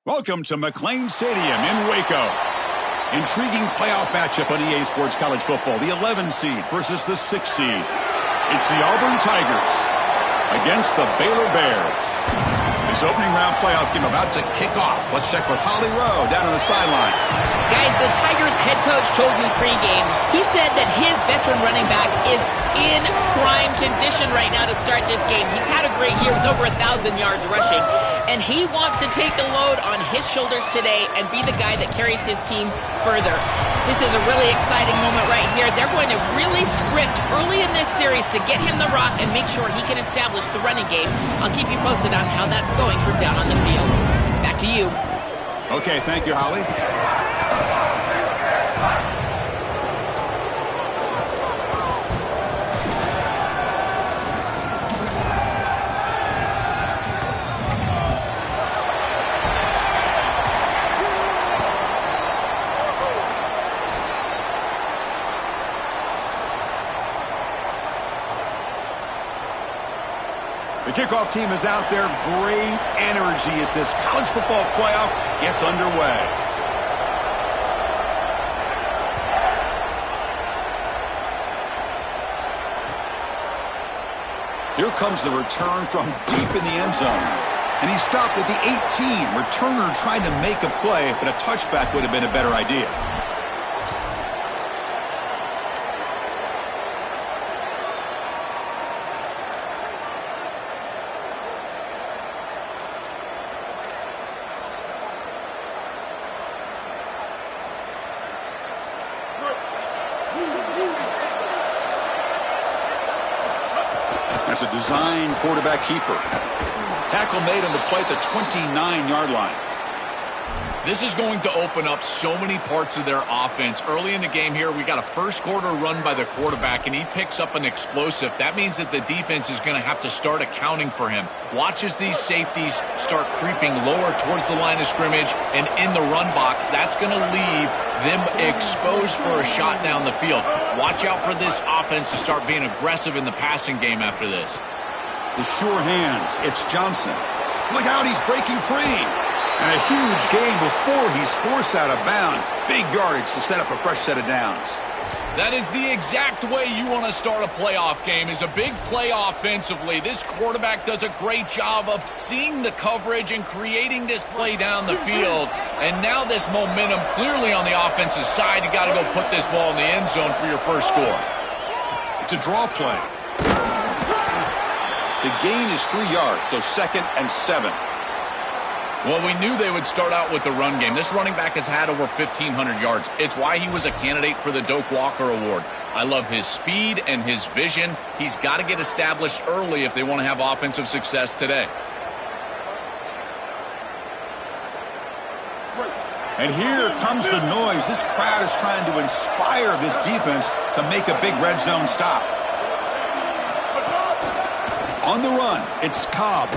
Welcome to McLean Stadium in Waco. Intriguing playoff matchup on EA Sports College Football. The 11 seed versus the 6 seed. It's the Auburn Tigers against the Baylor Bears. This opening round playoff game about to kick off. Let's check with Holly Rowe down on the sidelines. Guys, the Tigers head coach told me pregame, he said that his veteran running back is in prime condition right now to start this game. He's had a great year with over 1,000 yards rushing, and he wants to take the load on his shoulders today and be the guy that carries his team further. This is a really exciting moment right here. They're going to really script early in this series to get him the rock and make sure he can establish the running game. I'll keep you posted on how that's going from down on the field. Back to you. Okay, thank you, Holly. The kickoff team is out there. Great energy as this college football playoff gets underway. Here comes the return from deep in the end zone. And he stopped with the 18. Returner tried to make a play, but a touchback would have been a better idea. That's a design quarterback keeper. Tackle made on the play at the 29-yard line. This is going to open up so many parts of their offense. Early in the game here, we got a first quarter run by the quarterback, and he picks up an explosive. That means that the defense is going to have to start accounting for him. Watch as these safeties start creeping lower towards the line of scrimmage and in the run box. That's going to leave them exposed for a shot down the field. Watch out for this offense to start being aggressive in the passing game after this. The sure hands. It's Johnson. Look out, he's breaking free. And a huge gain before he's forced out of bounds. Big yardage to set up a fresh set of downs. That is the exact way you want to start a playoff game, is a big play offensively. This quarterback does a great job of seeing the coverage and creating this play down the field. And now this momentum clearly on the offensive side. You got to go put this ball in the end zone for your first score. It's a draw play. The gain is 3 yards, so 2nd and 7. Well, we knew they would start out with the run game. This running back has had over 1,500 yards. It's why he was a candidate for the Doak Walker Award. I love his speed and his vision. He's got to get established early if they want to have offensive success today. And here comes the noise. This crowd is trying to inspire this defense to make a big red zone stop. On the run, it's Cobb.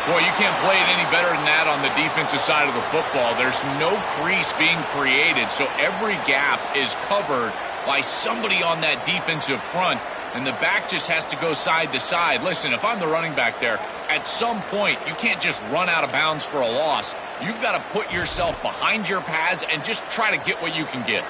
Boy, you can't play it any better than that on the defensive side of the football. There's no crease being created, so every gap is covered by somebody on that defensive front, and the back just has to go side to side. Listen, if I'm the running back there, at some point, you can't just run out of bounds for a loss. You've got to put yourself behind your pads and just try to get what you can get.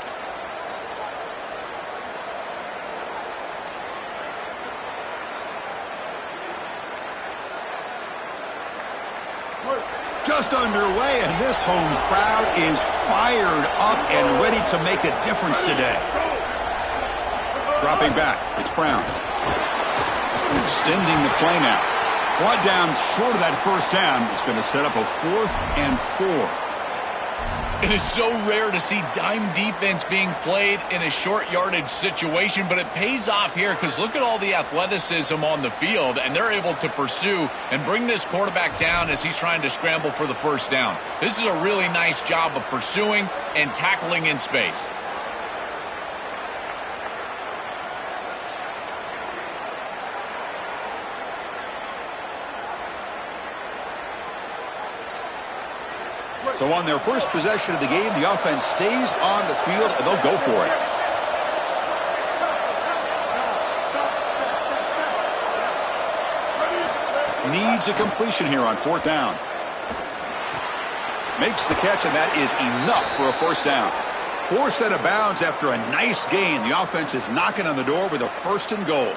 Just underway, and this home crowd is fired up and ready to make a difference today. Dropping back, it's Brown. Extending the play now. Brought down short of that first down. It's going to set up a 4th and 4. It is so rare to see dime defense being played in a short yardage situation, but it pays off here because look at all the athleticism on the field, and they're able to pursue and bring this quarterback down as he's trying to scramble for the first down. This is a really nice job of pursuing and tackling in space. So on their first possession of the game, the offense stays on the field, and they'll go for it. Needs a completion here on 4th down. Makes the catch, and that is enough for a first down. Forced out of bounds after a nice gain. The offense is knocking on the door with a 1st and goal.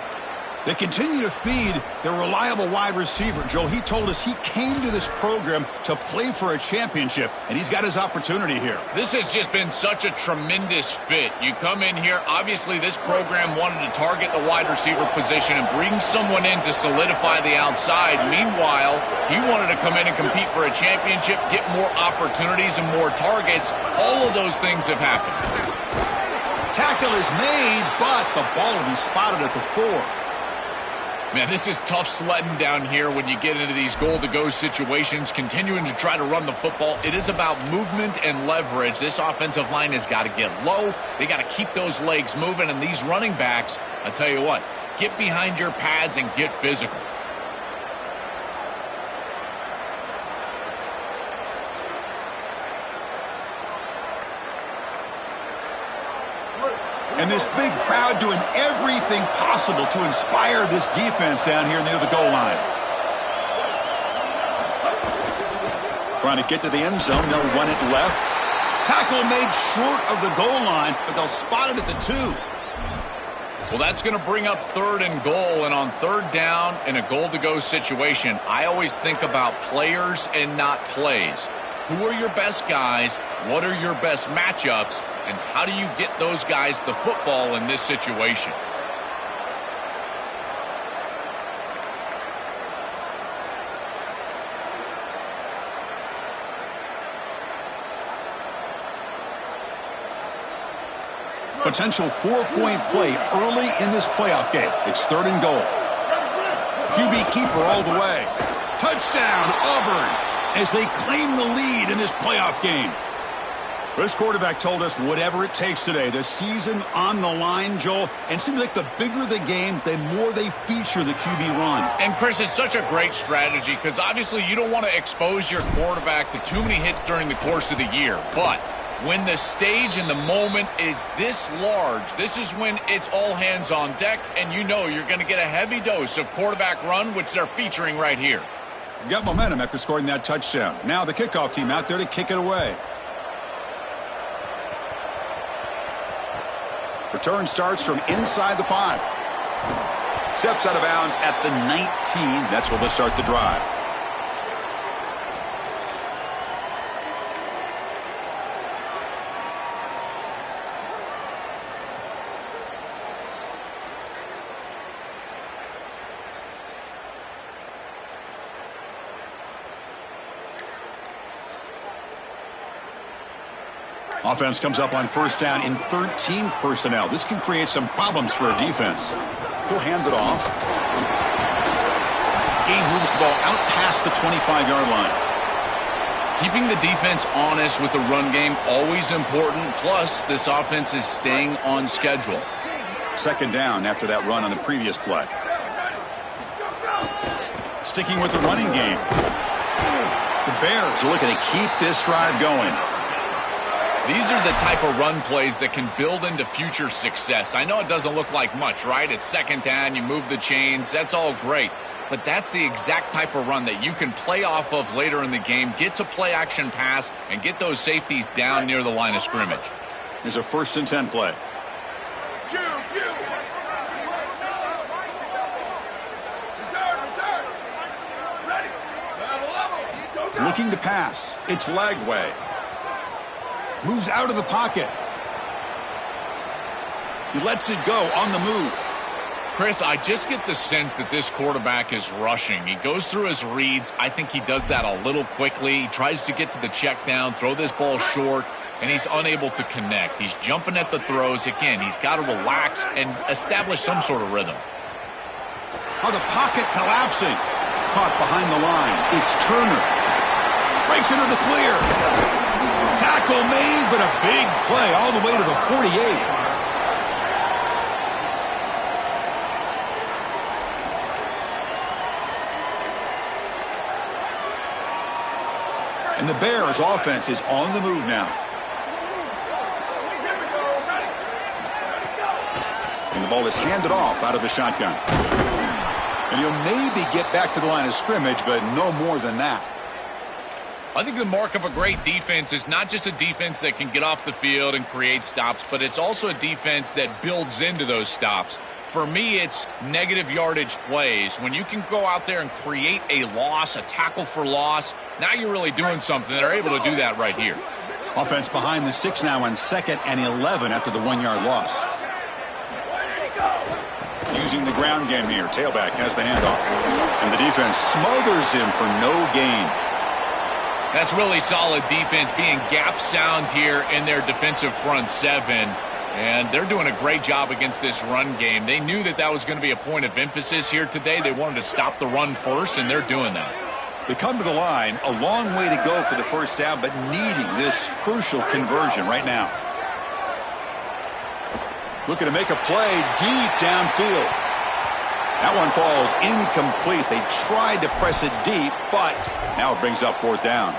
They continue to feed their reliable wide receiver. Joe, he told us he came to this program to play for a championship, and he's got his opportunity here. This has just been such a tremendous fit. You come in here, obviously this program wanted to target the wide receiver position and bring someone in to solidify the outside. Meanwhile, he wanted to come in and compete for a championship, get more opportunities and more targets. All of those things have happened. Tackle is made, but the ball will be spotted at the 4. Man, this is tough sledding down here when you get into these goal-to-go situations, continuing to try to run the football. It is about movement and leverage. This offensive line has got to get low. They got to keep those legs moving, and these running backs, I tell you what, get behind your pads and get physical. And this big crowd doing everything possible to inspire this defense down here near the goal line. Trying to get to the end zone. They'll run it left. Tackle made short of the goal line, but they'll spot it at the 2. Well, that's going to bring up 3rd and goal. And on 3rd down in a goal-to-go situation, I always think about players and not plays. Who are your best guys? What are your best matchups? And how do you get those guys the football in this situation? Potential 4-point play early in this playoff game. It's 3rd and goal. QB keeper all the way. Touchdown, Auburn, as they claim the lead in this playoff game. This quarterback told us whatever it takes today. The season on the line, Joel. And it seems like the bigger the game, the more they feature the QB run. And, Chris, it's such a great strategy because obviously you don't want to expose your quarterback to too many hits during the course of the year. But when the stage and the moment is this large, this is when it's all hands on deck, and you know you're going to get a heavy dose of quarterback run, which they're featuring right here. Got momentum after scoring that touchdown. Now the kickoff team out there to kick it away. Return starts from inside the 5. Steps out of bounds at the 19. That's where they'll start the drive. Offense comes up on 1st down in 13 personnel. This can create some problems for a defense. He'll hand it off. Game moves the ball out past the 25-yard line. Keeping the defense honest with the run game, always important. Plus, this offense is staying on schedule. 2nd down after that run on the previous play. Sticking with the running game. The Bears are looking to keep this drive going. These are the type of run plays that can build into future success. I know it doesn't look like much, right? It's 2nd down, you move the chains, that's all great. But that's the exact type of run that you can play off of later in the game, get to play action pass, and get those safeties down near the line of scrimmage. Here's a 1st and 10 play. Looking to pass. It's Lagway. Moves out of the pocket. He lets it go on the move. Chris, I just get the sense that this quarterback is rushing. He goes through his reads. I think he does that a little quickly. He tries to get to the check down, throw this ball short, and he's unable to connect. He's jumping at the throws. Again, he's got to relax and establish some sort of rhythm. Oh, the pocket collapsing. Caught behind the line. It's Turner. Breaks into the clear. Tackle made, but a big play all the way to the 48. And the Bears' offense is on the move now. And the ball is handed off out of the shotgun. And he'll maybe get back to the line of scrimmage, but no more than that. I think the mark of a great defense is not just a defense that can get off the field and create stops, but it's also a defense that builds into those stops. For me, it's negative yardage plays. When you can go out there and create a loss, a tackle for loss, now you're really doing something. They're able to do that right here. Offense behind the 6 now on 2nd and 11 after the 1-yard loss. Using the ground game here. Tailback has the handoff. And the defense smothers him for no gain. That's really solid defense, being gap sound here in their defensive front 7. And they're doing a great job against this run game. They knew that that was going to be a point of emphasis here today. They wanted to stop the run first, and they're doing that. They come to the line, a long way to go for the first down, but needing this crucial conversion right now. Looking to make a play deep downfield. That one falls incomplete. They tried to press it deep, but now it brings up 4th down.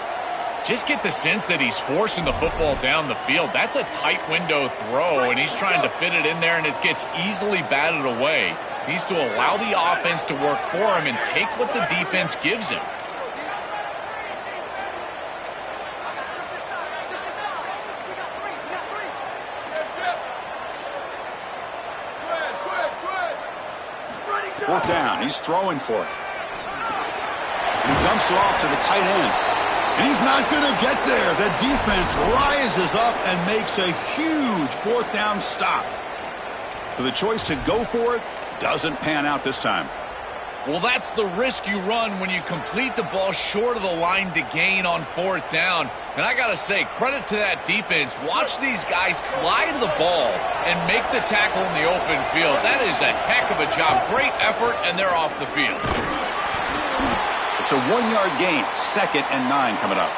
Just get the sense that he's forcing the football down the field. That's a tight window throw, and he's trying to fit it in there, and it gets easily batted away. He needs to allow the offense to work for him and take what the defense gives him. Fourth down. He's throwing for it. He dumps it off to the tight end. And he's not going to get there. The defense rises up and makes a huge 4th down stop. So the choice to go for it doesn't pan out this time. Well, that's the risk you run when you complete the ball short of the line to gain on 4th down. And I got to say, credit to that defense. Watch these guys fly to the ball and make the tackle in the open field. That is a heck of a job. Great effort, and they're off the field. It's a 1-yard gain. 2nd and 9 coming up.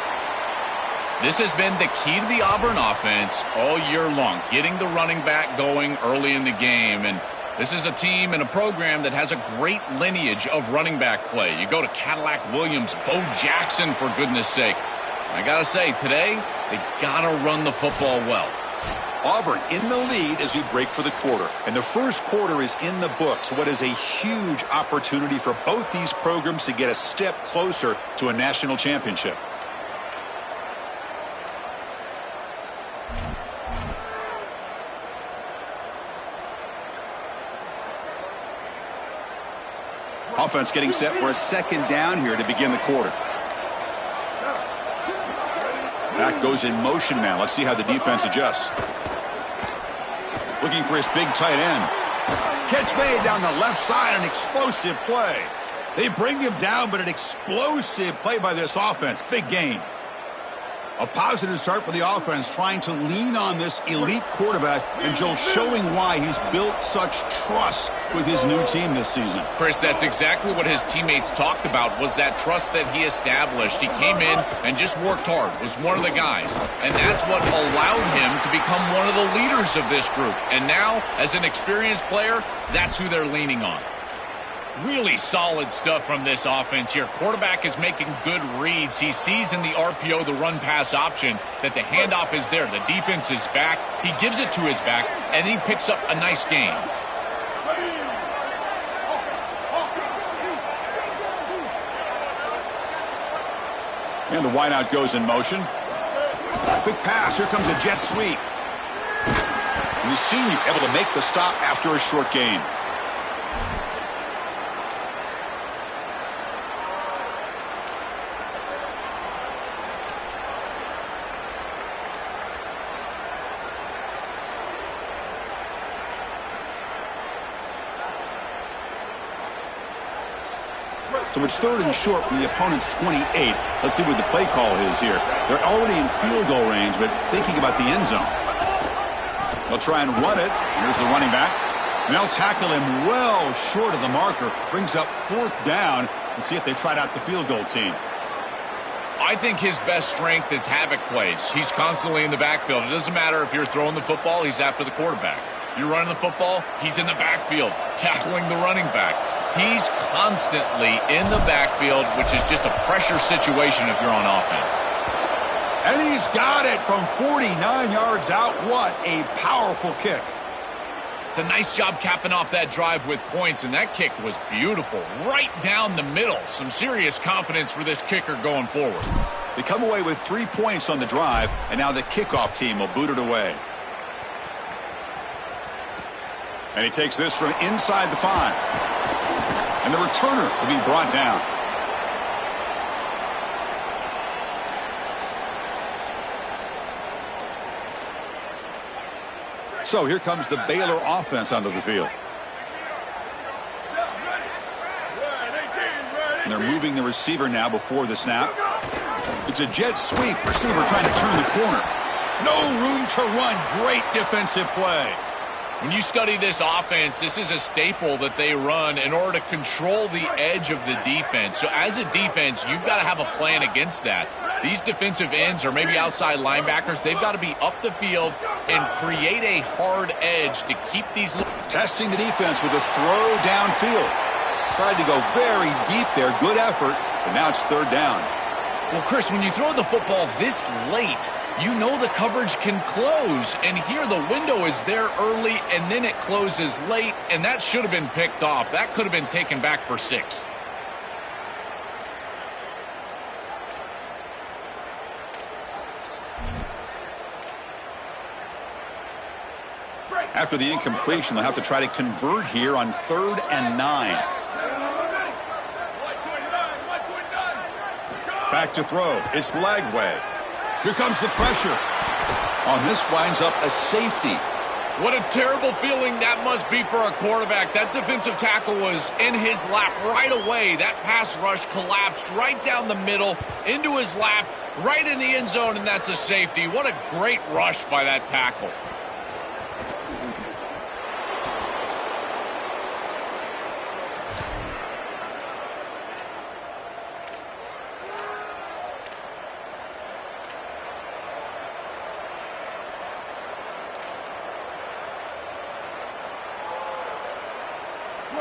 This has been the key to the Auburn offense all year long, getting the running back going early in the game. And this is a team and a program that has a great lineage of running back play. You go to Cadillac Williams, Bo Jackson, for goodness sake. I got to say, today, they got to run the football well. Auburn in the lead as we break for the quarter. And the first quarter is in the books. What is a huge opportunity for both these programs to get a step closer to a national championship. Offense getting set for a 2nd down here to begin the quarter. Back goes in motion now. Let's see how the defense adjusts. Looking for his big tight end. Catch made down the left side, an explosive play. They bring him down, but an explosive play by this offense. Big gain. A positive start for the offense, trying to lean on this elite quarterback, and Joe showing why he's built such trust with his new team this season. Chris, that's exactly what his teammates talked about, was that trust that he established. He came in and just worked hard, was one of the guys, and that's what allowed him to become one of the leaders of this group. And now, as an experienced player, that's who they're leaning on. Really solid stuff from this offense here. Quarterback is making good reads. He sees in the RPO, the run-pass option, that the handoff is there. The defense is back. He gives it to his back, and he picks up a nice gain. And the wideout goes in motion. Quick pass. Here comes a jet sweep. And the senior able to make the stop after a short gain. So it's 3rd and short from the opponent's 28. Let's see what the play call is here. They're already in field goal range, but thinking about the end zone. They'll try and run it. Here's the running back. And they'll tackle him well short of the marker. Brings up 4th down. And see if they tried out the field goal team. I think his best strength is havoc plays. He's constantly in the backfield. It doesn't matter if you're throwing the football, he's after the quarterback. You're running the football, he's in the backfield, tackling the running back. He's constantly in the backfield, which is just a pressure situation if you're on offense. And he's got it from 49 yards out. What a powerful kick. It's a nice job capping off that drive with points, and that kick was beautiful. Right down the middle. Some serious confidence for this kicker going forward. They come away with 3 points on the drive, and now the kickoff team will boot it away. And he takes this from inside the 5. And the returner will be brought down. So here comes the Baylor offense onto the field. And they're moving the receiver now before the snap. It's a jet sweep. Receiver trying to turn the corner. No room to run. Great defensive play. When you study this offense, this is a staple that they run in order to control the edge of the defense. So as a defense, you've got to have a plan against that. These defensive ends or maybe outside linebackers, they've got to be up the field and create a hard edge to keep these. Testing the defense with a throw downfield. Tried to go very deep there. Good effort, but now it's 3rd down. Well, Chris, when you throw the football this late, you know the coverage can close. And here the window is there early, and then it closes late, and that should have been picked off. That could have been taken back for 6. After the incompletion, they'll have to try to convert here on 3rd and 9. Back to throw. It's Lagway. Here comes the pressure. On this winds up a safety. What a terrible feeling that must be for a quarterback. That defensive tackle was in his lap right away. That pass rush collapsed right down the middle into his lap, right in the end zone, and that's a safety. What a great rush by that tackle.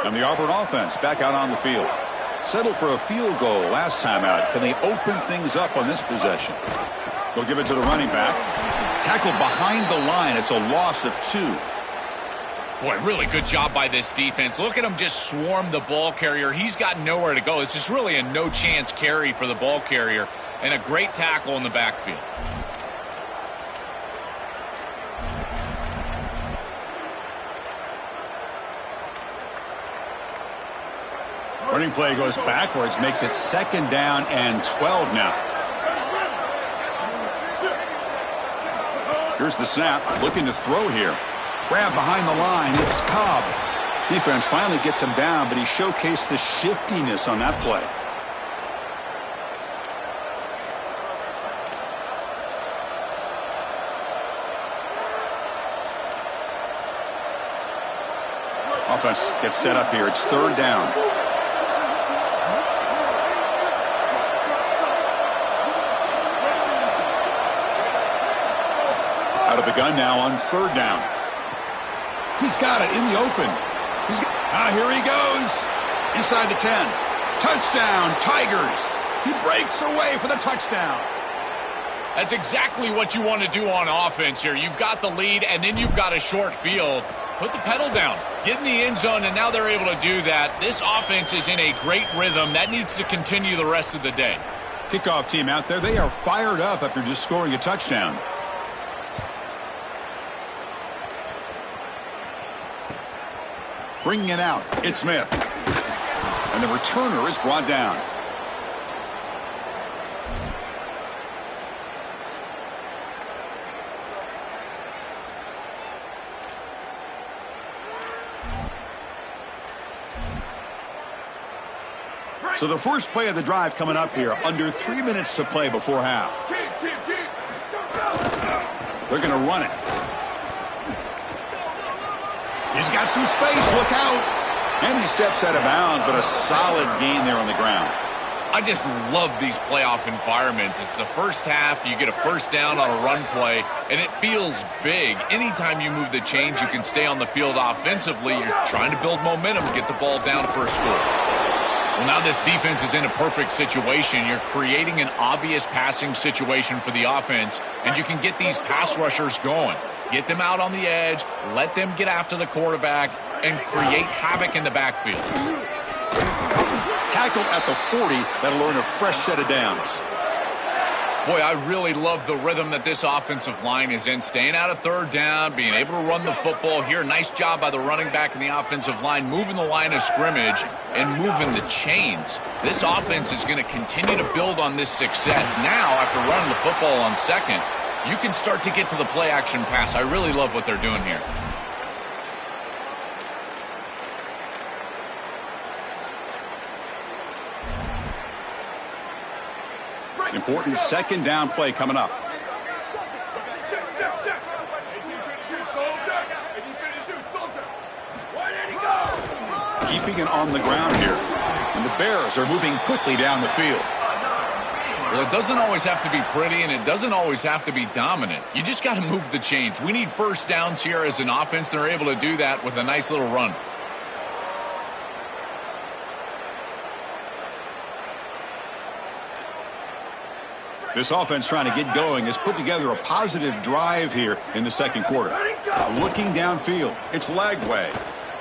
And the Auburn offense back out on the field. Settled for a field goal last time out. Can they open things up on this possession? They'll give it to the running back. Tackled behind the line. It's a loss of 2. Boy, really good job by this defense. Look at him just swarm the ball carrier. He's got nowhere to go. It's just really a no-chance carry for the ball carrier. And a great tackle in the backfield. Running play goes backwards, makes it 2nd down and 12 now. Here's the snap, looking to throw here. Grab behind the line, it's Cobb. Defense finally gets him down, but he showcased the shiftiness on that play. Offense gets set up here, it's 3rd down. Out of the gun now on 3rd down. He's got it in the open. Here he goes. Inside the 10. Touchdown, Tigers. He breaks away for the touchdown. That's exactly what you want to do on offense here. You've got the lead, and then you've got a short field. Put the pedal down. Get in the end zone, and now they're able to do that. This offense is in a great rhythm. That needs to continue the rest of the day. Kickoff team out there. They are fired up after just scoring a touchdown. Bringing it out, it's Smith. And the returner is brought down. So the first play of the drive coming up here, under 3 minutes to play before half. They're going to run it. He's got some space, look out. And he steps out of bounds, but a solid gain there on the ground. I just love these playoff environments. It's the first half, you get a first down on a run play, and it feels big. Anytime you move the chains, you can stay on the field offensively. You're trying to build momentum, get the ball down for a score. Well, now this defense is in a perfect situation. You're creating an obvious passing situation for the offense, and you can get these pass rushers going. Get them out on the edge, let them get after the quarterback, and create havoc in the backfield. Tackled at the 40, that'll earn a fresh set of downs. Boy, I really love the rhythm that this offensive line is in. Staying out of third down, being able to run the football here. Nice job by the running back and the offensive line, moving the line of scrimmage and moving the chains. This offense is going to continue to build on this success. Now, after running the football on second, you can start to get to the play-action pass. I really love what they're doing here. Important second down play coming up. Keeping it on the ground here. And the Bears are moving quickly down the field. Well, it doesn't always have to be pretty, and it doesn't always have to be dominant. You just got to move the chains. We need first downs here as an offense. They're able to do that with a nice little run. This offense trying to get going has put together a positive drive here in the second quarter. Looking downfield. It's Lagway.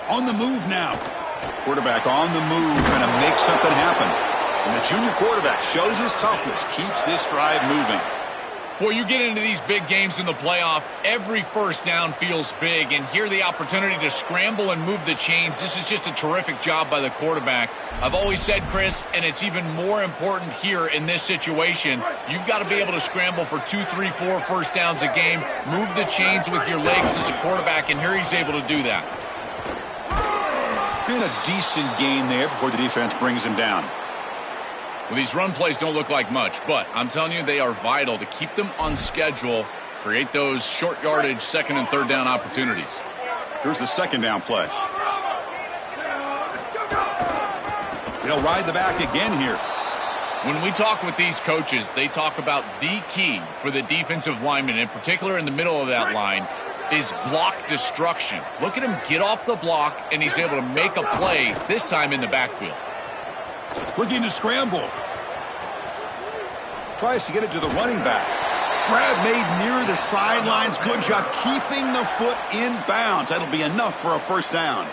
On the move now. Quarterback on the move, trying to make something happen. And the junior quarterback shows his toughness, keeps this drive moving. Boy, you get into these big games in the playoff, every first down feels big, and here the opportunity to scramble and move the chains. This is just a terrific job by the quarterback. I've always said, Chris, and it's even more important here in this situation, you've got to be able to scramble for 2, 3, 4 first downs a game, move the chains with your legs as a quarterback, and here he's able to do that. And a decent gain there before the defense brings him down. Well, these run plays don't look like much, but I'm telling you, they are vital to keep them on schedule, create those short yardage second and third down opportunities. Here's the second down play. They'll ride the back again here. When we talk with these coaches, they talk about the key for the defensive lineman, in particular in the middle of that line, is block destruction. Look at him get off the block, and he's able to make a play, this time in the backfield. Looking to scramble. Tries to get it to the running back. Grab made near the sidelines. Good job keeping the foot in bounds. That'll be enough for a first down.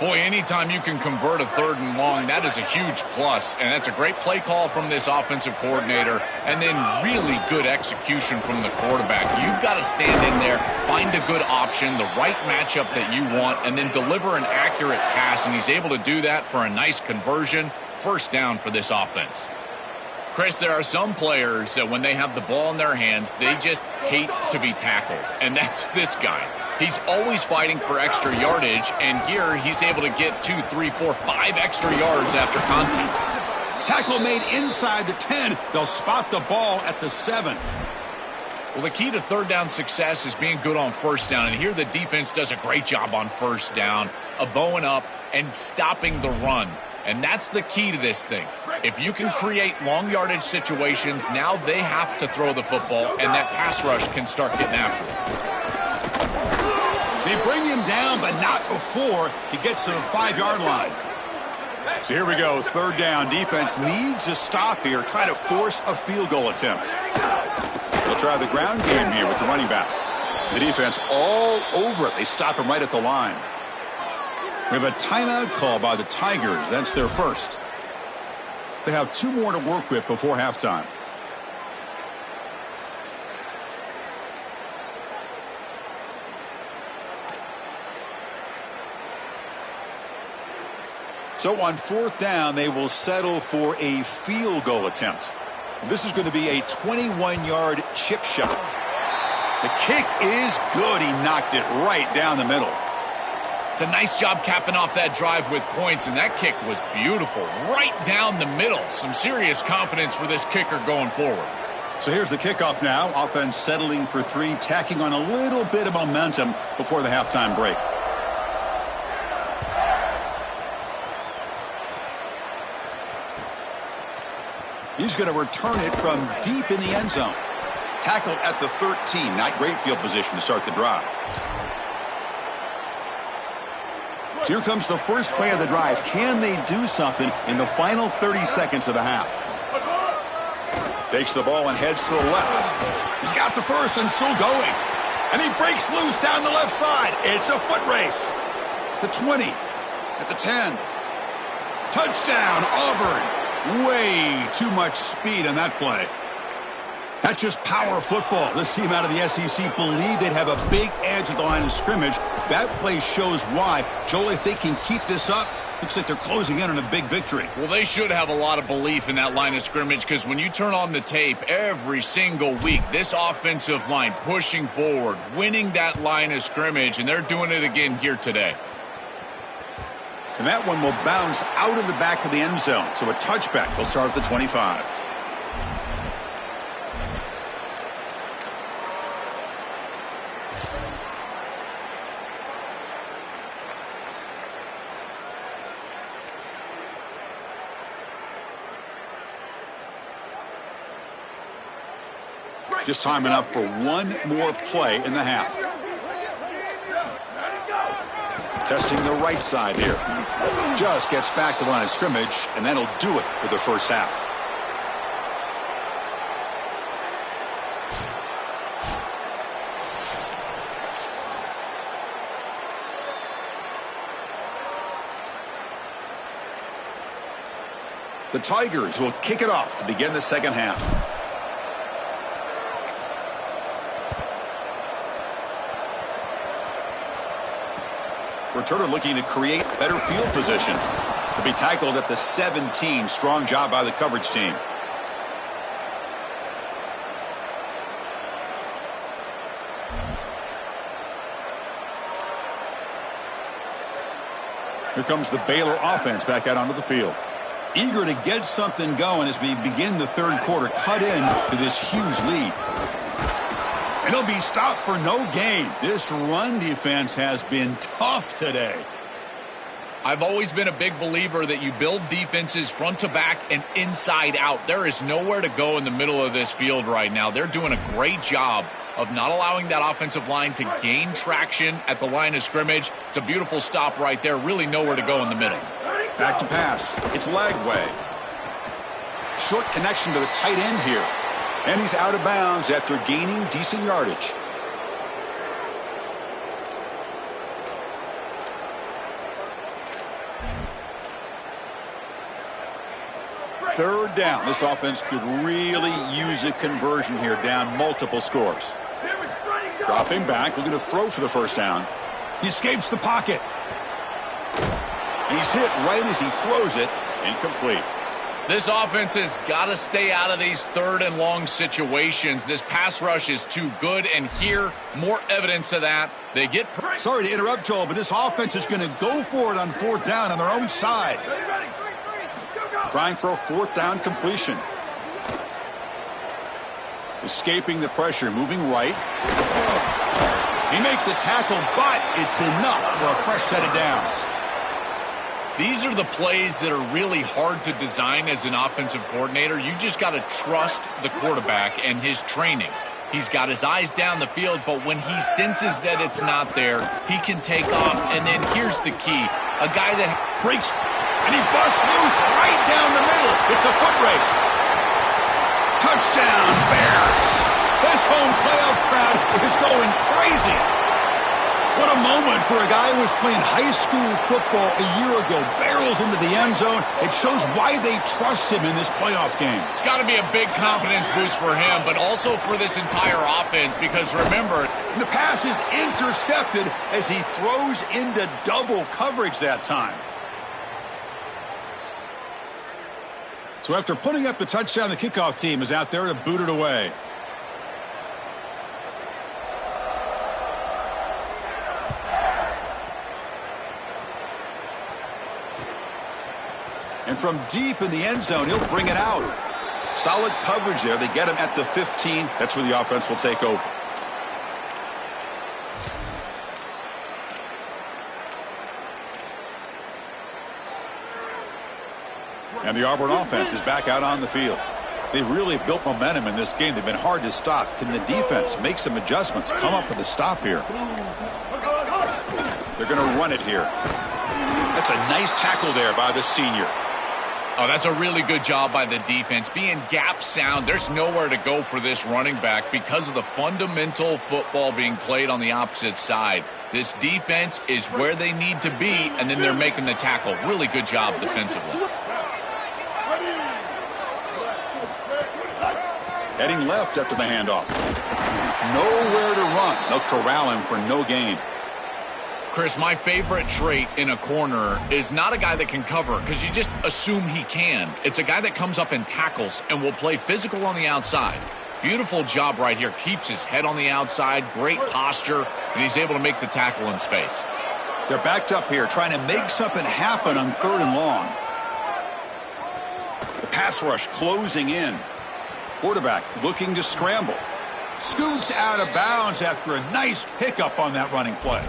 Boy, anytime you can convert a third and long, that is a huge plus. And that's a great play call from this offensive coordinator. And then really good execution from the quarterback. You've got to stand in there, find a good option, the right matchup that you want, and then deliver an accurate pass. And he's able to do that for a nice conversion. First down for this offense. Chris, there are some players that when they have the ball in their hands, they just hate to be tackled. And that's this guy. He's always fighting for extra yardage, and here he's able to get 2, 3, 4, 5 extra yards after contact. Tackle made inside the 10. They'll spot the ball at the 7. Well, the key to third down success is being good on first down, and here the defense does a great job on first down, bowing up and stopping the run. And that's the key to this thing. If you can create long yardage situations, now they have to throw the football, and that pass rush can start getting after it. They bring him down, but not before he gets to the 5-yard line. So here we go, third down. Defense needs a stop here, try to force a field goal attempt. They'll try the ground game here with the running back. The defense all over it. They stop him right at the line. We have a timeout call by the Tigers. That's their first. They have 2 more to work with before halftime. So on fourth down, they will settle for a field goal attempt. This is going to be a 21-yard chip shot. The kick is good. He knocked it right down the middle. It's a nice job capping off that drive with points, and that kick was beautiful. Right down the middle. Some serious confidence for this kicker going forward. So here's the kickoff now. Offense settling for 3, tacking on a little bit of momentum before the halftime break. He's going to return it from deep in the end zone. Tackled at the 13. Not great field position to start the drive. So here comes the first play of the drive. Can they do something in the final 30 seconds of the half? Takes the ball and heads to the left. He's got the first and still going. And he breaks loose down the left side. It's a foot race. The 20. At the 10. Touchdown, Auburn. Way too much speed on that play. That's just power football. This team out of the SEC believe they'd have a big edge at the line of scrimmage. That play shows why. Joel, if they can keep this up, looks like they're closing in on a big victory. Well, they should have a lot of belief in that line of scrimmage, because when you turn on the tape every single week, this offensive line pushing forward, winning that line of scrimmage, and they're doing it again here today. And that one will bounce out of the back of the end zone. So a touchback. He'll start at the 25. Just time enough for one more play in the half. Testing the right side here. Just gets back to the line of scrimmage, and that'll do it for the first half. The Tigers will kick it off to begin the second half. Returner looking to create better field position. To be tackled at the 17. Strong job by the coverage team. Here comes the Baylor offense back out onto the field. Eager to get something going as we begin the third quarter. Cut in to this huge lead. And he'll be stopped for no gain. This run defense has been tough today. I've always been a big believer that you build defenses front to back and inside out. There is nowhere to go in the middle of this field right now. They're doing a great job of not allowing that offensive line to gain traction at the line of scrimmage. It's a beautiful stop right there. Really nowhere to go in the middle. Back to pass. It's Lagway. Short connection to the tight end here. And he's out of bounds after gaining decent yardage. Third down. This offense could really use a conversion here, down multiple scores. Dropping back, looking to throw for the first down. He escapes the pocket. And he's hit right as he throws it. Incomplete. This offense has got to stay out of these third and long situations. This pass rush is too good, and here, more evidence of that. They get... Sorry to interrupt, Joel, but this offense is going to go for it on fourth down on their own side. Trying for a fourth down completion. Escaping the pressure, moving right. He makes the tackle, but it's enough for a fresh set of downs. These are the plays that are really hard to design as an offensive coordinator. You just got to trust the quarterback and his training. He's got his eyes down the field, but when he senses that it's not there, he can take off. And then here's the key. A guy that breaks, and he busts loose right down the middle. It's a foot race. Touchdown, Bears. This home playoff crowd is going crazy. What a moment for a guy who was playing high school football a year ago. Barrels into the end zone. It shows why they trust him in this playoff game. It's got to be a big confidence boost for him, but also for this entire offense, because remember, the pass is intercepted as he throws into double coverage that time. So after putting up the touchdown, the kickoff team is out there to boot it away. And from deep in the end zone, he'll bring it out. Solid coverage there. They get him at the 15. That's where the offense will take over. And the Auburn offense is back out on the field. They've really built momentum in this game. They've been hard to stop. Can the defense make some adjustments, come up with a stop here? They're going to run it here. That's a nice tackle there by the senior. Oh, that's a really good job by the defense. Being gap sound, there's nowhere to go for this running back because of the fundamental football being played on the opposite side. This defense is where they need to be, and then they're making the tackle. Really good job defensively. Heading left after the handoff. Nowhere to run. They'll corral him for no gain. Chris, my favorite trait in a corner is not a guy that can cover because you just assume he can. It's a guy that comes up and tackles and will play physical on the outside. Beautiful job right here. Keeps his head on the outside, great posture, and he's able to make the tackle in space. They're backed up here trying to make something happen on 3rd and long. The pass rush closing in. Quarterback looking to scramble. Scoots out of bounds after a nice pickup on that running play.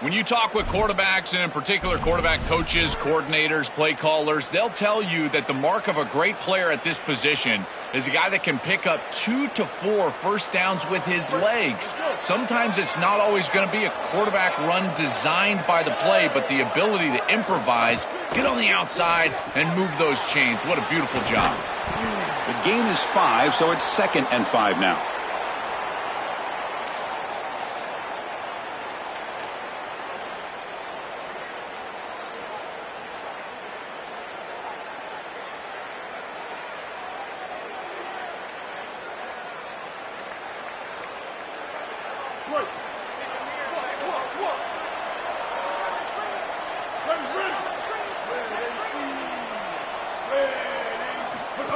When you talk with quarterbacks, and in particular quarterback coaches, coordinators, play callers, they'll tell you that the mark of a great player at this position is a guy that can pick up 2 to 4 first downs with his legs. Sometimes it's not always going to be a quarterback run designed by the play, but the ability to improvise, get on the outside, and move those chains. What a beautiful job. The gain is 5, so it's 2nd and 5 now.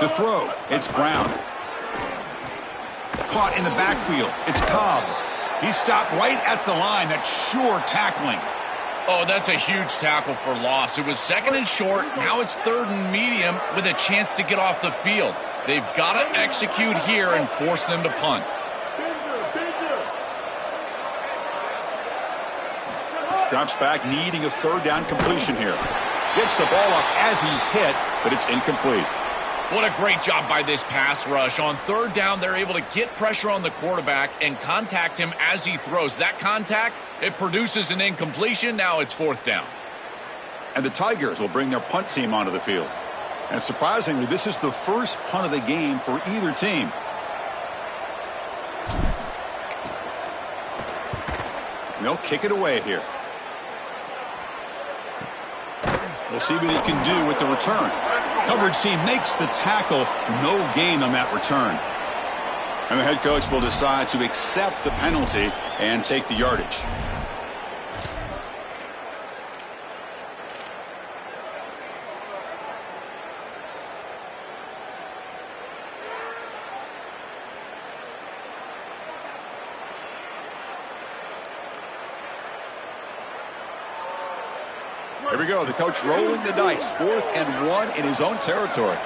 To throw, it's Brown. Caught in the backfield, it's Cobb. He stopped right at the line. That's sure tackling. Oh, that's a huge tackle for loss. It was 2nd and short. Now it's 3rd and medium with a chance to get off the field. They've got to execute here and force them to punt. Drops back, needing a 3rd down completion here. Gets the ball off as he's hit, but it's incomplete. What a great job by this pass rush. On 3rd down, they're able to get pressure on the quarterback and contact him as he throws. That contact, it produces an incompletion. Now it's 4th down. And the Tigers will bring their punt team onto the field. And surprisingly, this is the first punt of the game for either team. And they'll kick it away here. We'll see what he can do with the return. Coverage team makes the tackle. No gain on that return. And the head coach will decide to accept the penalty and take the yardage. Here we go. The coach rolling the dice. 4th and 1 in his own territory.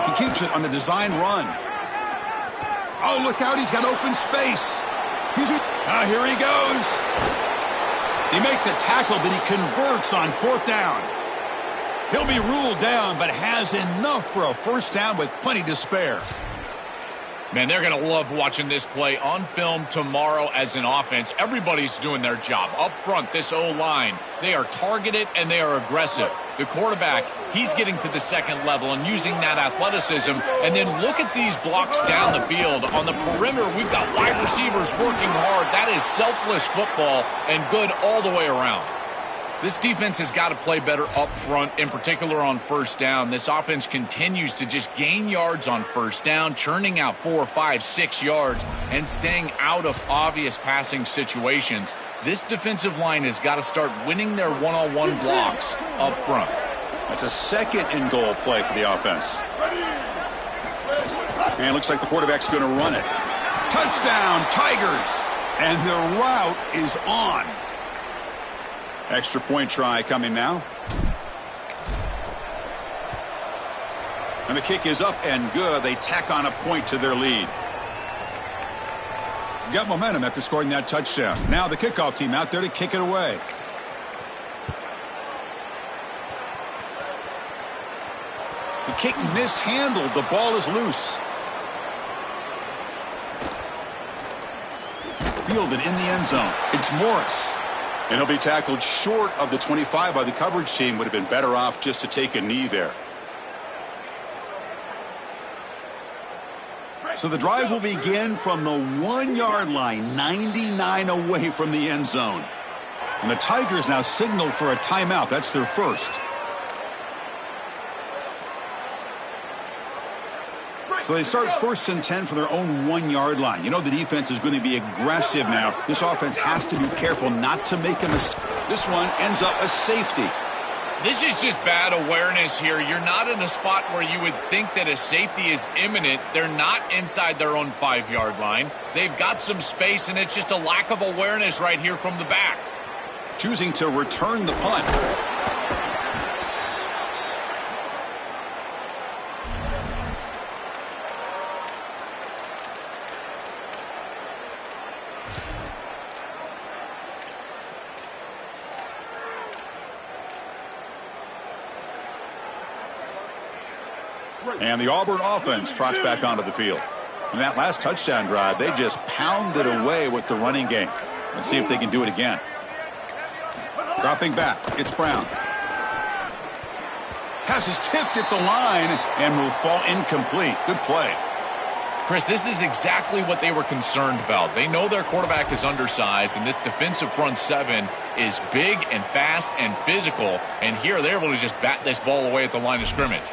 He keeps it on the design run. Oh, look out. He's got open space. Here he goes. They make the tackle, but he converts on 4th down. He'll be ruled down, but has enough for a 1st down with plenty to spare. Man, they're going to love watching this play on film tomorrow as an offense. Everybody's doing their job. Up front, this O-line, they are targeted and they are aggressive. The quarterback, he's getting to the 2nd level and using that athleticism. And then look at these blocks down the field. On the perimeter, we've got wide receivers working hard. That is selfless football and good all the way around. This defense has got to play better up front, in particular on 1st down. This offense continues to just gain yards on 1st down, churning out 4, 5, 6 yards, and staying out of obvious passing situations. This defensive line has got to start winning their one-on-one blocks up front. That's a 2nd and goal play for the offense. And it looks like the quarterback's going to run it. Touchdown, Tigers! And the route is on. Extra point try coming now. And the kick is up and good. They tack on a point to their lead. Got momentum after scoring that touchdown. Now the kickoff team out there to kick it away. The kick mishandled. The ball is loose. Fielded in the end zone. It's Morris. And he'll be tackled short of the 25 by the coverage team. Would have been better off just to take a knee there. So the drive will begin from the 1-yard line, 99 away from the end zone. And the Tigers now signal for a timeout. That's their first. So they start 1st and 10 from their own 1-yard line. You know the defense is going to be aggressive now. This offense has to be careful not to make a mistake. This one ends up a safety. This is just bad awareness here. You're not in a spot where you would think that a safety is imminent. They're not inside their own 5-yard line. They've got some space, and it's just a lack of awareness right here from the back. Choosing to return the punt. And the Auburn offense trots back onto the field. In that last touchdown drive, they just pounded away with the running game. Let's see if they can do it again. Dropping back, it's Brown. Pass is tipped at the line and will fall incomplete. Good play. Chris, this is exactly what they were concerned about. They know their quarterback is undersized, and this defensive front seven is big and fast and physical. And here they're able to just bat this ball away at the line of scrimmage.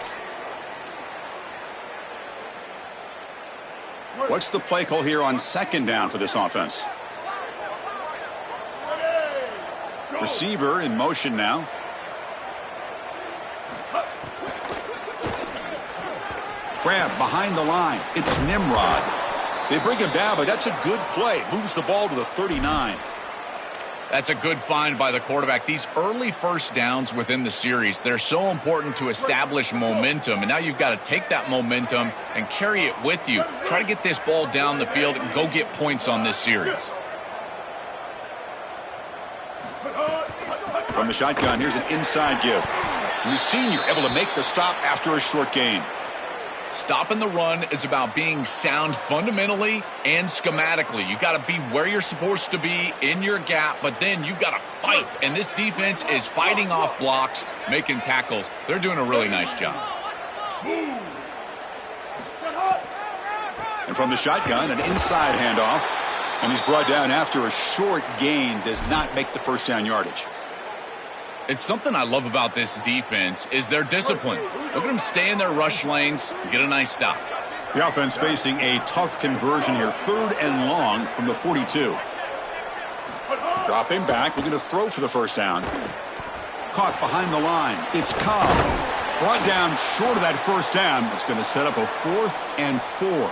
What's the play call here on 2nd down for this offense? Receiver in motion now. Grab behind the line. It's Nimrod. They bring him down, but that's a good play. Moves the ball to the 39. That's a good find by the quarterback. These early first downs within the series, they're so important to establish momentum. And now you've got to take that momentum and carry it with you. Try to get this ball down the field and go get points on this series. From the shotgun, here's an inside give. The senior able to make the stop after a short gain. Stopping the run is about being sound fundamentally and schematically. You got to be where you're supposed to be in your gap, but then you got to fight. And this defense is fighting off blocks, making tackles. They're doing a really nice job. And from the shotgun, an inside handoff. And he's brought down after a short gain. Does not make the first down yardage. It's something I love about this defense is their discipline. Look at them stay in their rush lanes, get a nice stop. The offense facing a tough conversion here. 3rd and long from the 42. Dropping back, looking to throw for the first down. Caught behind the line. It's Cobb. Brought down short of that first down. It's going to set up a 4th and 4.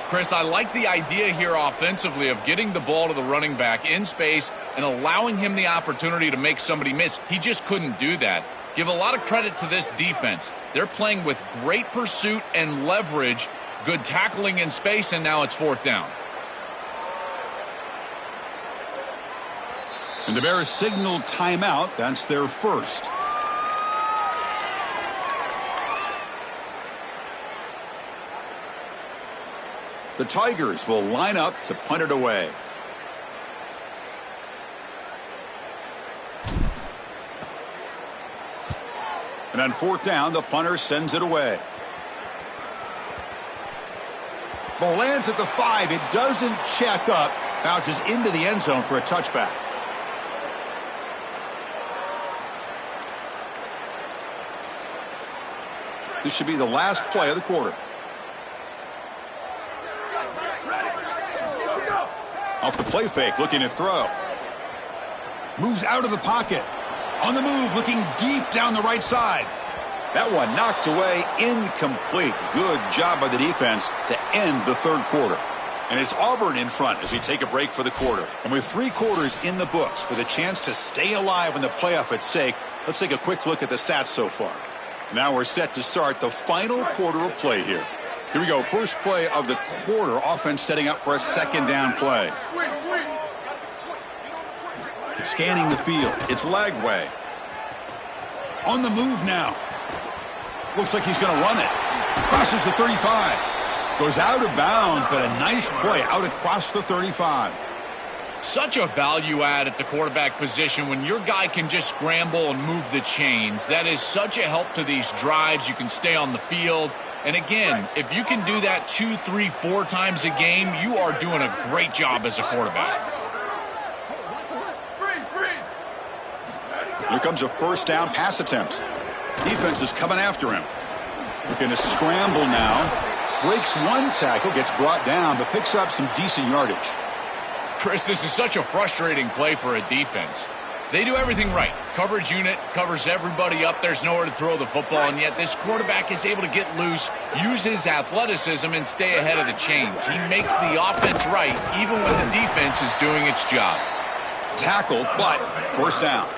Chris, I like the idea here offensively of getting the ball to the running back in space and allowing him the opportunity to make somebody miss. He just couldn't do that. Give a lot of credit to this defense. They're playing with great pursuit and leverage, good tackling in space, and now it's 4th down. And the Bears signal timeout. That's their first. The Tigers will line up to punt it away. And on 4th down, the punter sends it away. Ball lands at the 5. It doesn't check up. Bounces into the end zone for a touchback. This should be the last play of the quarter. Off the play fake, looking to throw. Moves out of the pocket. On the move, looking deep down the right side. That one knocked away, incomplete. Good job by the defense to end the 3rd quarter. And it's Auburn in front as we take a break for the quarter. And with 3 quarters in the books, with a chance to stay alive in the playoff at stake, let's take a quick look at the stats so far. Now we're set to start the final quarter of play here. Here we go. First play of the quarter. Offense setting up for a 2nd down play. Scanning the field. It's Lagway. On the move now. Looks like he's going to run it. Crosses the 35. Goes out of bounds, but a nice play out across the 35. Such a value add at the quarterback position when your guy can just scramble and move the chains. That is such a help to these drives. You can stay on the field. And again, if you can do that 2, 3, 4 times a game, you are doing a great job as a quarterback. Here comes a 1st down pass attempt. Defense is coming after him. Looking to scramble now. Breaks one tackle, gets brought down, but picks up some decent yardage. Chris, this is such a frustrating play for a defense. They do everything right. Coverage unit covers everybody up. There's nowhere to throw the football, and yet this quarterback is able to get loose, use his athleticism, and stay ahead of the chains. He makes the offense right, even when the defense is doing its job. Tackled, but first down.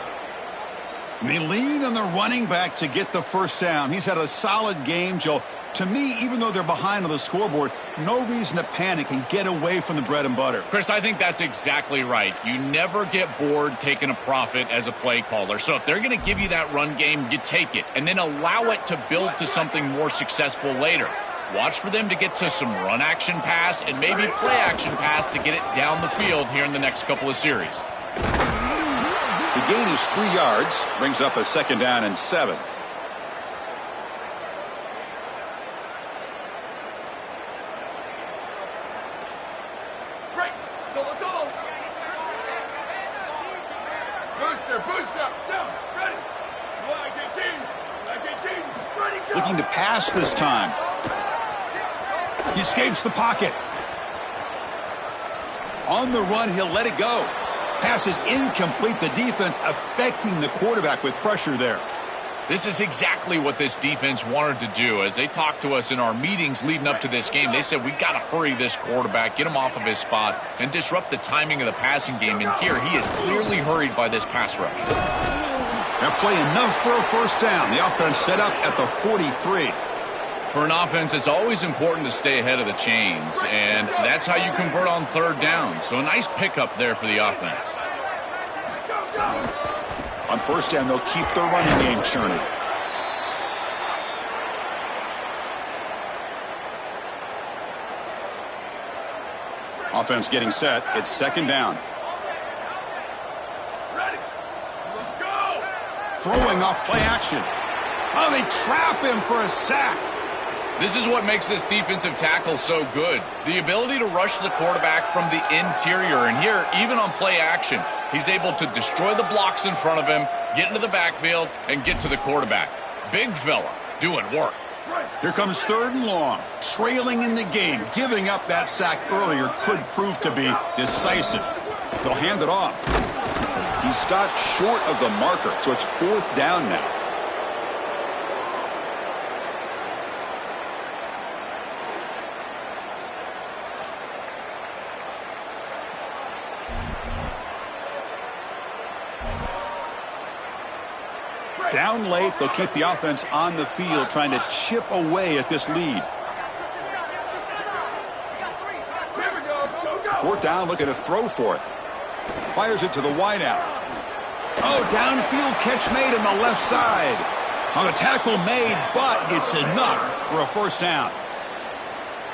They lean on the running back to get the first down. He's had a solid game, Joe. To me, even though they're behind on the scoreboard, no reason to panic and get away from the bread and butter. Chris, I think that's exactly right. You never get bored taking a profit as a play caller. So if they're going to give you that run game, you take it, and then allow it to build to something more successful later. Watch for them to get to some run action pass and maybe play action pass to get it down the field here in the next couple of series. The gain is 3 yards, brings up a 2nd down and 7. Right, solo. Booster, down, ready. 18, ready, go. Looking to pass this time. He escapes the pocket. On the run, he'll let it go. Pass is incomplete. The defense affecting the quarterback with pressure there. This is exactly what this defense wanted to do. As they talked to us in our meetings leading up to this game, they said we got to hurry this quarterback, get him off of his spot, and disrupt the timing of the passing game. And here he is clearly hurried by this pass rush. That play enough for a first down. The offense set up at the 43. For an offense, it's always important to stay ahead of the chains, and that's how you convert on 3rd down. So a nice pickup there for the offense. On first down, they'll keep their running game churning. Offense getting set. It's 2nd down. Ready, let's go. Throwing off play action. Oh, they trap him for a sack. This is what makes this defensive tackle so good. The ability to rush the quarterback from the interior. And here, even on play action, he's able to destroy the blocks in front of him, get into the backfield, and get to the quarterback. Big fella doing work. Here comes 3rd and long. Trailing in the game. Giving up that sack earlier could prove to be decisive. They'll hand it off. He stopped short of the marker, so it's 4th down now. Down late, they'll keep the offense on the field, trying to chip away at this lead. 4th down, looking to throw for it. Fires it to the wideout. Oh, downfield catch made on the left side. On the tackle made, but it's enough for a first down.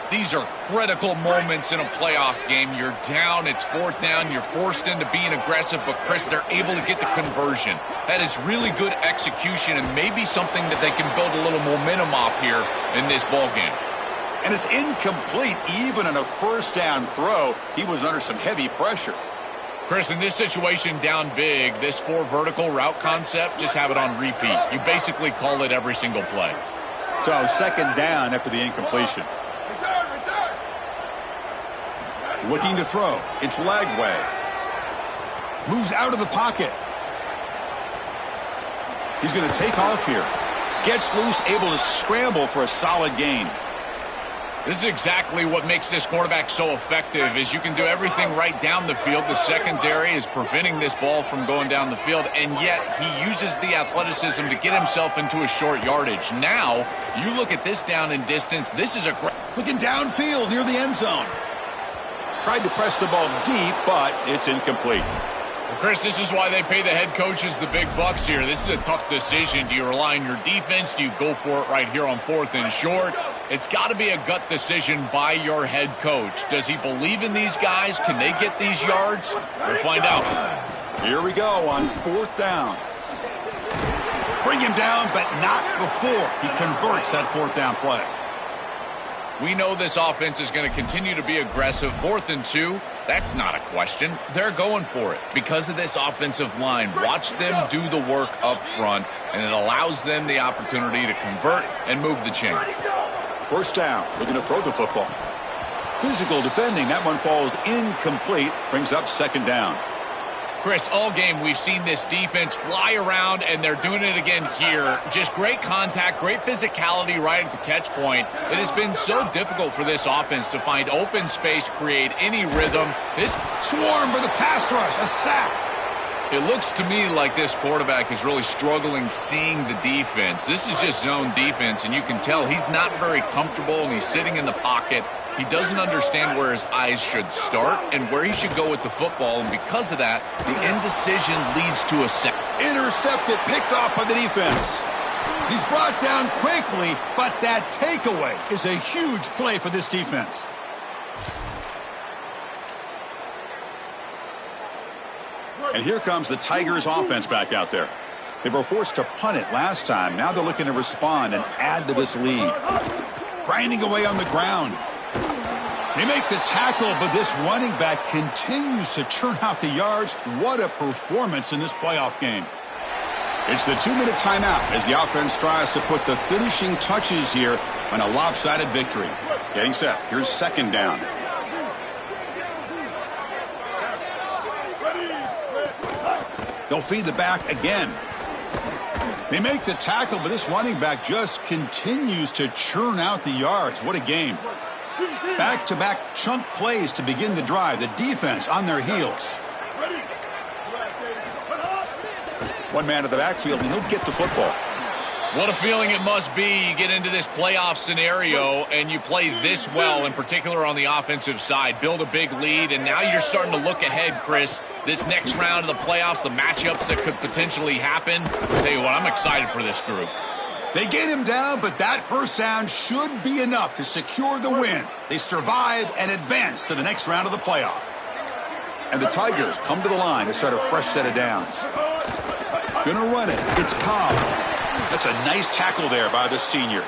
These are critical moments in a playoff game. You're down, it's 4th down, you're forced into being aggressive, but Chris, they're able to get the conversion. That is really good execution and maybe something that they can build a little momentum off here in this ball game. And it's incomplete. Even on a first down throw, he was under some heavy pressure. Chris, in this situation down big, this 4 vertical route concept, just have it on repeat. You basically call it every single play. So 2nd down after the incompletion. Return. Looking to throw. It's Lagway. Moves out of the pocket. He's going to take off here. Gets loose, able to scramble for a solid gain. This is exactly what makes this quarterback so effective, is you can do everything right down the field. The secondary is preventing this ball from going down the field, and yet he uses the athleticism to get himself into a short yardage. Now, you look at this down and distance, this is a great... Looking downfield near the end zone. Tried to press the ball deep, but it's incomplete. Well, Chris, this is why they pay the head coaches the big bucks here. This is a tough decision. Do you rely on your defense? Do you go for it right here on 4th and short? It's got to be a gut decision by your head coach. Does he believe in these guys? Can they get these yards? We'll find out. Here we go on 4th down. Bring him down, but not before he converts that 4th down play. We know this offense is going to continue to be aggressive. 4th and 2, that's not a question. They're going for it because of this offensive line. Watch them do the work up front, and it allows them the opportunity to convert and move the chains. First down, looking to throw the football. Physical defending, that one falls incomplete, brings up second down. Chris, all game we've seen this defense fly around, and they're doing it again here. Just great contact, great physicality right at the catch point. It has been so difficult for this offense to find open space, create any rhythm. This Swarm for the pass rush, a sack. It looks to me like this quarterback is really struggling seeing the defense. This is just zone defense, and you can tell he's not very comfortable, and he's sitting in the pocket. He doesn't understand where his eyes should start and where he should go with the football, and because of that, the indecision leads to a sack. Intercepted, picked off by the defense. He's brought down quickly, but that takeaway is a huge play for this defense. And here comes the Tigers offense back out there. They were forced to punt it last time. Now they're looking to respond and add to this lead. Grinding away on the ground. They make the tackle, but this running back continues to churn out the yards. What a performance in this playoff game. It's the 2-minute timeout as the offense tries to put the finishing touches here on a lopsided victory. Getting set. Here's second down. They'll feed the back again. They make the tackle, but this running back just continues to churn out the yards. What a game. Back-to-back chunk plays to begin the drive. The defense on their heels. One man to the backfield, and he'll get the football. What a feeling it must be. You get into this playoff scenario, and you play this well, in particular on the offensive side. Build a big lead, and now you're starting to look ahead, Chris. This next round of the playoffs, the matchups that could potentially happen. I'll tell you what, I'm excited for this group. They get him down, but that first down should be enough to secure the win. They survive and advance to the next round of the playoff. And the Tigers come to the line to start a fresh set of downs. Gonna run it. It's Cobb. That's a nice tackle there by the senior.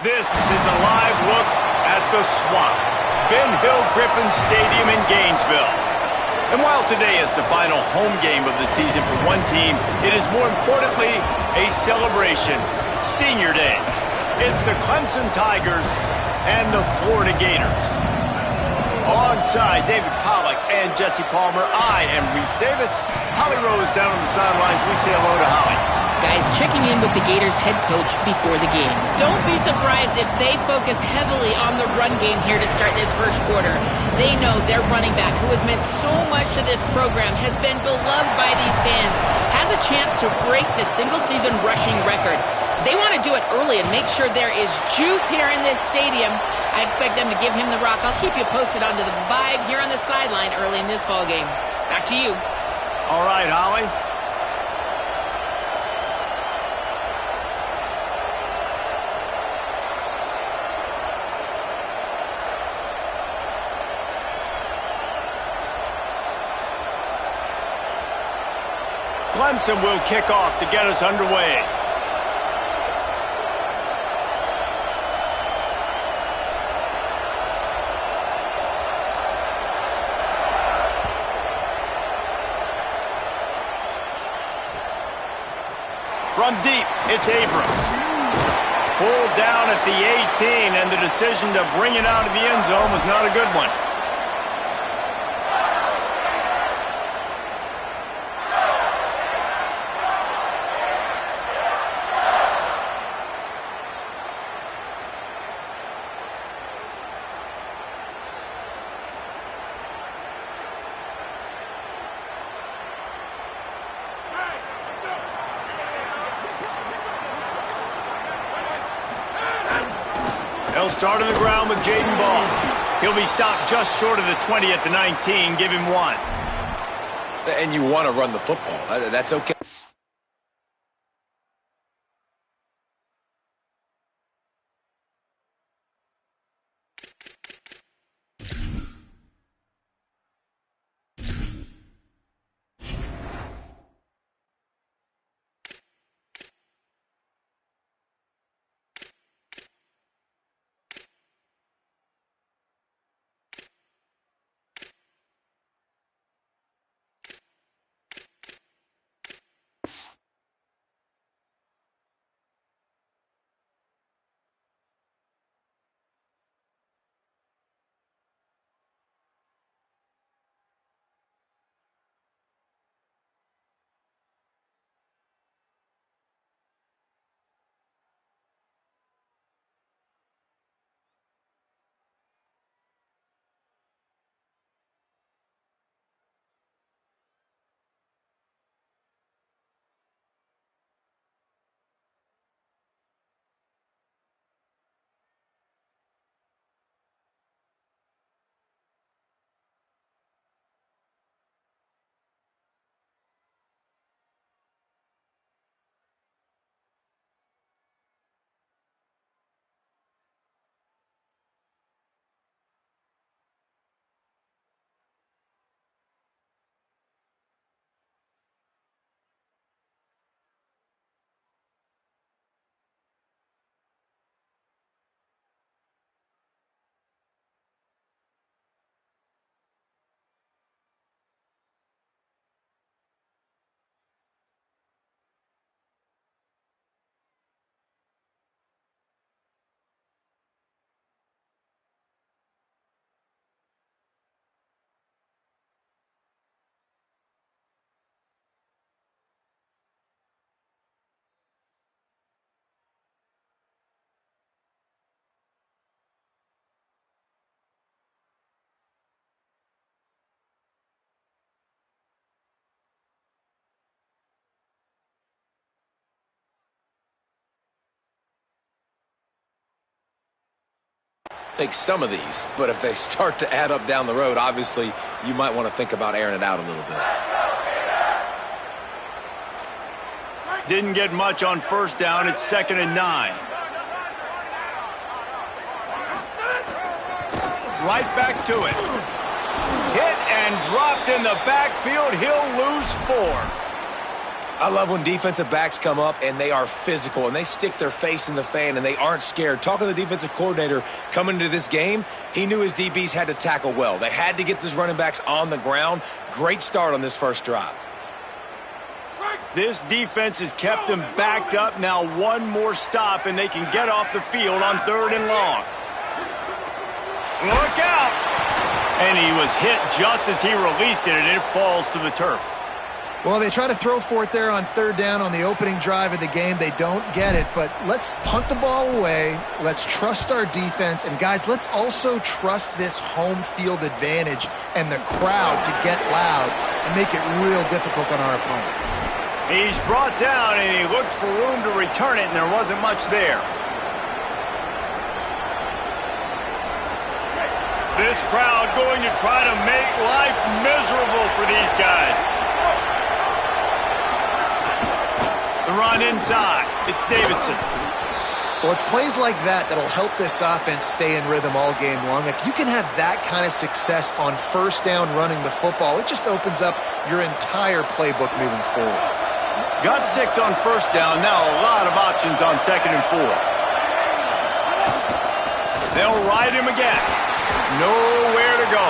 This is a live look at the Swamp, Ben Hill Griffin Stadium in Gainesville. And while today is the final home game of the season for one team, it is more importantly a celebration, Senior Day. It's the Clemson Tigers and the Florida Gators. Alongside David Pollack and Jesse Palmer, I am Reese Davis. Holly Rose down on the sidelines. We say hello to Holly. Guys, checking in with the Gators head coach before the game. Don't be surprised if they focus heavily on the run game here to start this first quarter. They know their running back, who has meant so much to this program, has been beloved by these fans, has a chance to break the single-season rushing record. They want to do it early and make sure there is juice here in this stadium. I expect them to give him the rock. I'll keep you posted onto the vibe here on the sideline early in this ballgame. Back to you. All right, Holly. Clemson will kick off to get us underway. From deep, it's Abrams. Pulled down at the 18, and the decision to bring it out of the end zone was not a good one. They'll start on the ground with Jaden Ball. He'll be stopped just short of the 20 at the 19. Give him one. And you want to run the football. That's okay. Take some of these, but if they start to add up down the road, obviously you might want to think about airing it out a little bit. Didn't get much on first down. It's 2nd and 9. Right back to it. Hit and dropped in the backfield. He'll lose 4. I love when defensive backs come up and they are physical and they stick their face in the fan and they aren't scared. Talking to the defensive coordinator coming into this game, he knew his DBs had to tackle well. They had to get these running backs on the ground. Great start on this first drive. This defense has kept them backed up. Now one more stop and they can get off the field on 3rd and long. Look out! And he was hit just as he released it, and it falls to the turf. Well, they try to throw for it there on 3rd down on the opening drive of the game. They don't get it, but let's punt the ball away. Let's trust our defense. And, guys, let's also trust this home field advantage and the crowd to get loud and make it real difficult on our opponent. He's brought down, and he looked for room to return it, and there wasn't much there. This crowd going to try to make life miserable for these guys. The run inside. It's Davidson. Well, it's plays like that that'll help this offense stay in rhythm all game long. If you can have that kind of success on 1st down running the football, it just opens up your entire playbook moving forward. Got 6 on 1st down. Now a lot of options on 2nd and 4. They'll ride him again. Nowhere to go.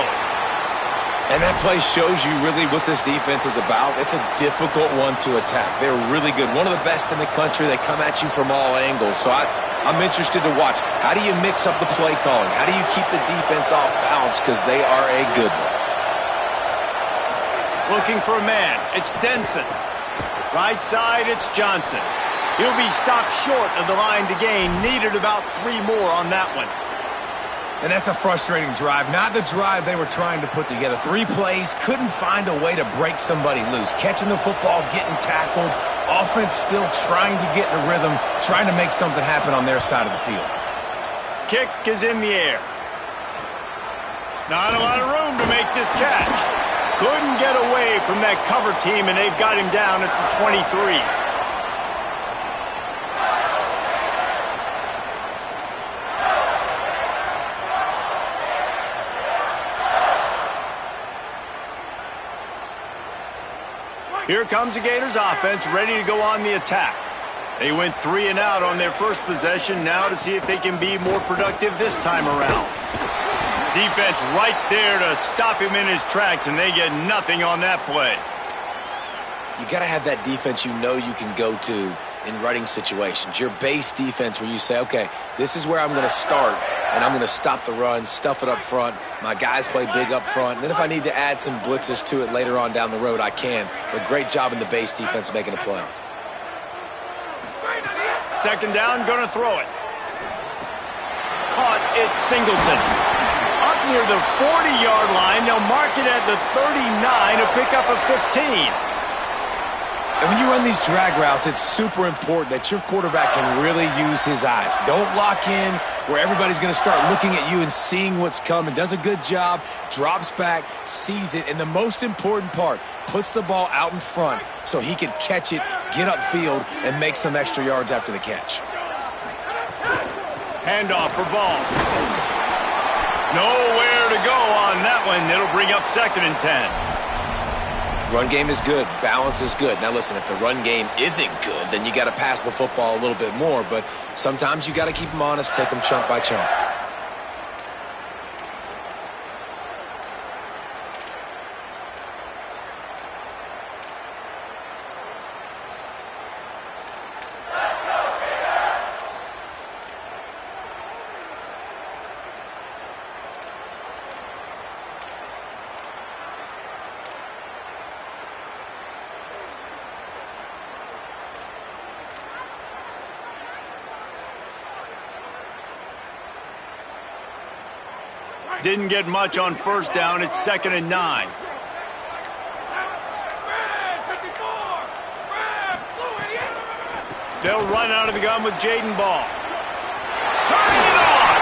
And that play shows you really what this defense is about. It's a difficult one to attack. They're really good. One of the best in the country. They come at you from all angles. So I'm interested to watch. How do you mix up the play calling? How do you keep the defense off balance? Because they are a good one. Looking for a man. It's Denson. Right side, it's Johnson. He'll be stopped short of the line to gain. Needed about 3 more on that one. And that's a frustrating drive. Not the drive they were trying to put together. 3 plays, couldn't find a way to break somebody loose. Catching the football, getting tackled. Offense still trying to get in a rhythm, trying to make something happen on their side of the field. Kick is in the air. Not a lot of room to make this catch. Couldn't get away from that cover team, and they've got him down at the 23. Here comes the Gators offense, ready to go on the attack. They went 3 and out on their first possession, now to see if they can be more productive this time around. Defense right there to stop him in his tracks, and they get nothing on that play. You got to have that defense you know you can go to in running situations. Your base defense where you say, okay, this is where I'm going to start, and I'm going to stop the run, stuff it up front. My guys play big up front. And then if I need to add some blitzes to it later on down the road, I can. But great job in the base defense making a play. 2nd down, going to throw it. Caught, it's Singleton. Up near the 40-yard line, they'll mark it at the 39, a pickup of 15. And when you run these drag routes, it's super important that your quarterback can really use his eyes. Don't lock in where everybody's going to start looking at you and seeing what's coming. Does a good job, drops back, sees it, and the most important part, puts the ball out in front so he can catch it, get upfield, and make some extra yards after the catch. Handoff for Ball. Nowhere to go on that one. It'll bring up 2nd and 10. Run game is good. Balance is good. Now, listen, if the run game isn't good, then you got to pass the football a little bit more. But sometimes you got to keep them honest, take them chunk by chunk. Didn't get much on 1st down. It's 2nd and 9. They'll run out of the gun with Jaden Ball. Turning it on!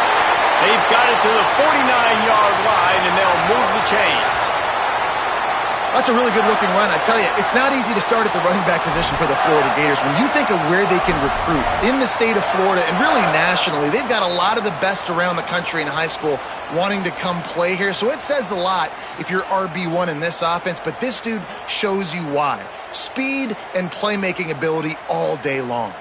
They've got it to the 49-yard line, and they'll move the chains. That's a really good-looking run. I tell you, it's not easy to start at the running back position for the Florida Gators. When you think of where they can recruit in the state of Florida and really nationally, they've got a lot of the best around the country in high school wanting to come play here. So it says a lot if you're RB1 in this offense, but this dude shows you why. speed and playmaking ability all day long.